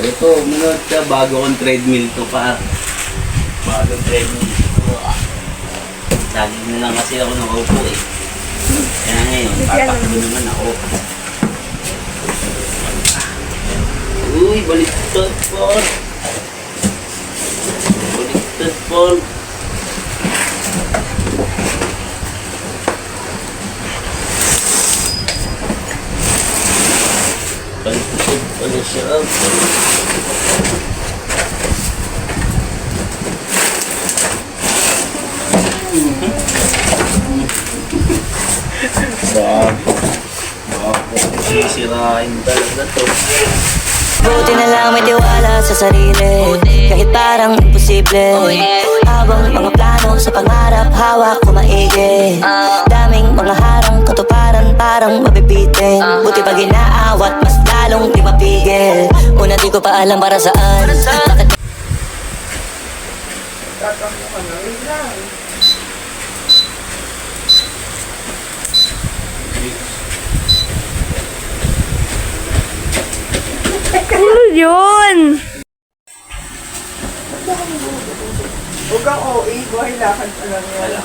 ito, minot ka, bago kong treadmill to pa. Bagong treadmill to. Lagi na lang kasi ako nakaupo eh. Kaya ngayon, patakbo naman ako. Uy, baliktad po. Baliktad po. Baliktad pala siya. Sisirain talaga to. Buti na lang may tiwala sa sarili, kahit parang imposible. Habang mga plano sa pangarap, hawak ko maigi. Daming mga harang, katuparan parang mabibitin. Buti pag inaawat, mas lalong di mapigil. Una di ko pa alam para saan. Bakit Ano yun? Huwag kang OA, buhay lakad pa lang yan. Wala.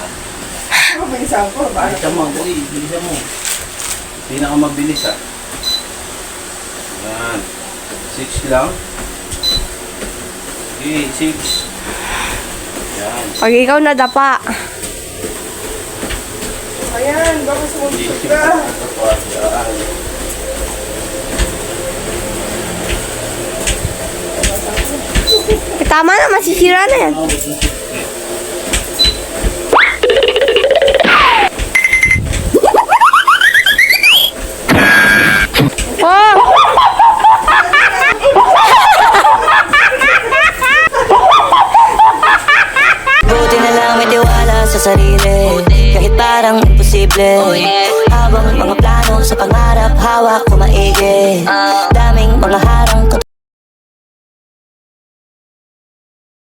Mabilisan ko, ba? Bilisan mo, boy. Bilisan mo. Pinakamabilis ah. Yan. 6 lang. Okay, 6. Yan. Pag ikaw nadapa. Ayan, baka sumunod ka. Yan. Tama na, masisira na yan. Oh! buti na lang may tiwala sa sarili, kahit parang imposible. Habang mga plano sa pangarap, hawak ko maigi. Daming mga harang,